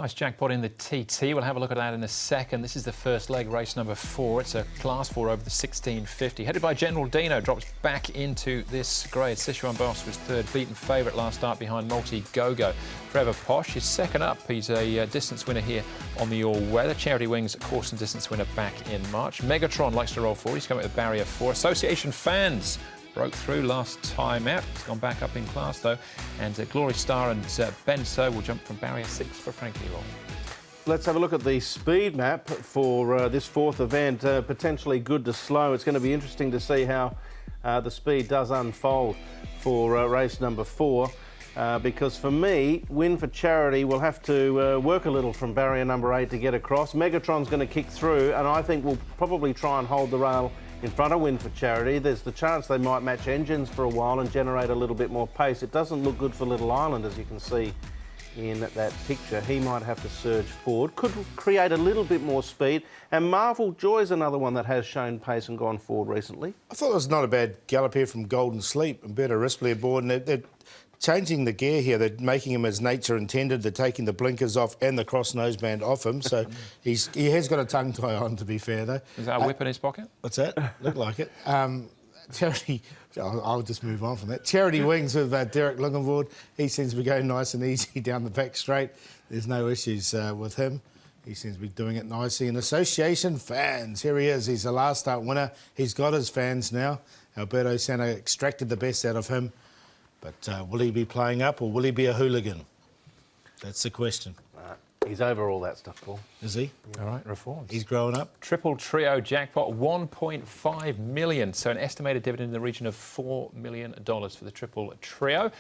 Nice jackpot in the TT. We'll have a look at that in a second. This is the first leg, race number 4. It's a Class 4 over the 1650. Headed by General Dino, drops back into this grade. Sichuan Boss was third, beaten favourite last start behind Multi Go-Go. Forever Posh is second up. He's a distance winner here on the all-weather. Charity Wings, course and distance winner back in March. Megatron likes to roll forward. He's coming with barrier 4. Association Fans broke through last time out. It's gone back up in class though. And Glory Star and Benso will jump from barrier 6 for Frankie Roll. Let's have a look at the speed map for this 4th event. Potentially good to slow. It's going to be interesting to see how the speed does unfold for race number 4. Because for me, Win for Charity will have to work a little from barrier number 8 to get across. Megatron's going to kick through, and I think we'll probably try and hold the rail in front of Win for Charity. There's the chance they might match engines for a while and generate a little bit more pace. It doesn't look good for Little Island, as you can see in that picture. He might have to surge forward. Could create a little bit more speed. And Marvel Joy's another one that has shown pace and gone forward recently. I thought it was not a bad gallop here from Golden Sleep and Berta Rispoli aboard. And they're changing the gear here. They're making him as nature intended. They're taking the blinkers off and the cross noseband off him. So he has got a tongue tie on, to be fair, though. Is that a whip in his pocket? What's that? Look like it. Charity, I'll just move on from that. Charity Wings with Derek Lungenvoort. He seems to be going nice and easy down the back straight. There's no issues with him. He seems to be doing it nicely. And Association Fans, here he is. He's the last start winner. He's got his fans now. Alberto Santa extracted the best out of him. But will he be playing up or will he be a hooligan? That's the question. He's over all that stuff, Paul. Is he? All right, reforms. He's growing up. Triple Trio jackpot, 1.5 million. So an estimated dividend in the region of $4 million for the Triple Trio.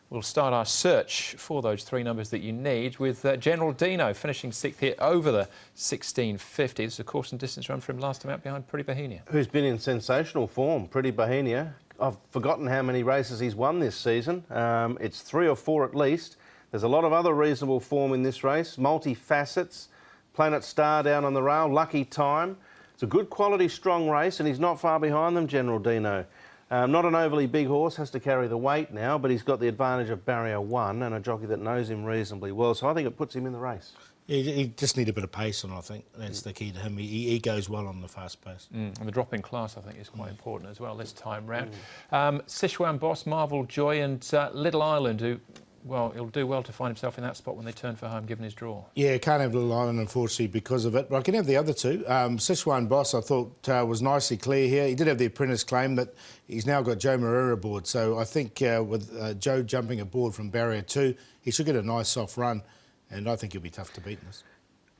We'll start our search for those 3 numbers that you need with General Dino finishing 6th here over the 1650. This is a course and distance run from last time out behind Pretty Bohemia. Who's been in sensational form, Pretty Bohemia. I've forgotten how many races he's won this season. It's 3 or 4 at least. There's a lot of other reasonable form in this race. Multi-facets, Planet Star down on the rail, Lucky Time. It's a good quality, strong race, and he's not far behind them, General Dino. Not an overly big horse, has to carry the weight now, but he's got the advantage of barrier 1 and a jockey that knows him reasonably well, so I think it puts him in the race. He just needs a bit of pace on, I think. That's the key to him. He goes well on the fast pace. And the drop in class, I think, is quite important as well this time round. Sichuan Boss, Marvel Joy and Little Island, who, well, he'll do well to find himself in that spot when they turn for home, given his draw. Yeah, can't have Little Island, unfortunately, because of it. But I can have the other 2. Sichuan Boss, I thought, was nicely clear here. He did have the apprentice claim, but he's now got Joe Moreira aboard. So I think with Joe jumping aboard from barrier 2, he should get a nice soft run. And I think he'll be tough to beat in this.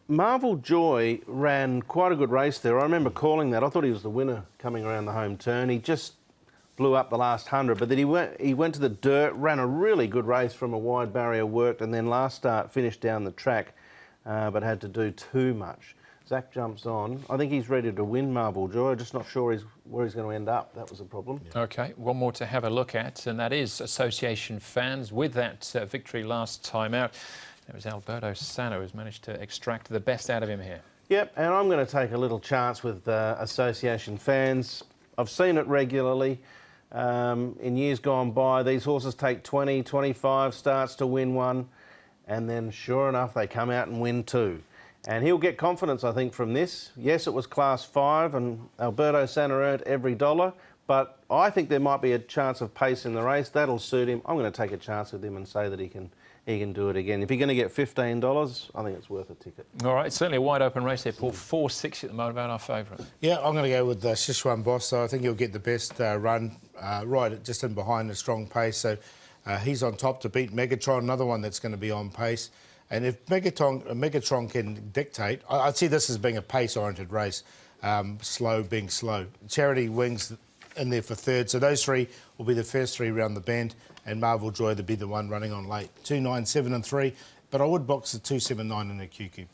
Marvel Joy ran quite a good race there. I remember calling that. I thought he was the winner coming around the home turn. He just blew up the last 100, but then he went to the dirt, ran a really good race from a wide barrier, worked, and then last start finished down the track, but had to do too much. Zach jumps on. I think he's ready to win Marvel Joy. I'm just not sure where he's going to end up. That was a problem. Yeah. OK, one more to have a look at, and that is Association Fans with that victory last time out. It was Alberto Sano who's managed to extract the best out of him here. Yep, and I'm going to take a little chance with Association Fans. I've seen it regularly. In years gone by, these horses take 20, 25 starts to win one, and then sure enough, they come out and win 2. And he'll get confidence, I think, from this. Yes, it was Class 5, and Alberto Sano earned every dollar, but I think there might be a chance of pace in the race. That'll suit him. I'm going to take a chance with him and say that he can do it again. If you're going to get $15, I think it's worth a ticket. All right, it's certainly a wide open race there, Paul. 4.60 at the moment, about our favourite. Yeah, I'm going to go with Sichuan Boss, so I think he'll get the best run right just in behind a strong pace. So he's on top to beat Megatron, another one that's going to be on pace. And if Megatron can dictate, I'd see this as being a pace-oriented race, being slow. Charity Wings in there for 3rd, so those 3 will be the first 3 round the bend, and Marvel Joy to be the one running on late. 2, 9, 7 and 3, but I would box the 2, 7, 9 in the QQP.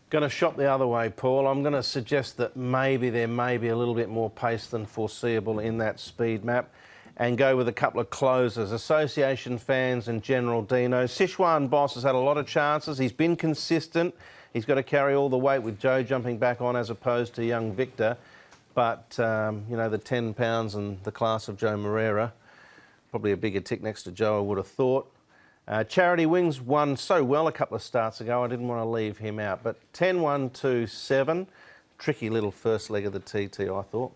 Going to shop the other way, Paul. I'm going to suggest that maybe there may be a little bit more pace than foreseeable in that speed map, and go with a couple of closers, Association Fans and General Dino. Sichuan Boss has had a lot of chances. He's been consistent. He's got to carry all the weight with Joe jumping back on as opposed to young Victor. But, you know, the 10 pounds and the class of Joe Moreira, probably a bigger tick next to Joe, I would have thought. Charity Wings won so well a couple of starts ago, I didn't want to leave him out. But 10-1-2-7, tricky little first leg of the TT, I thought.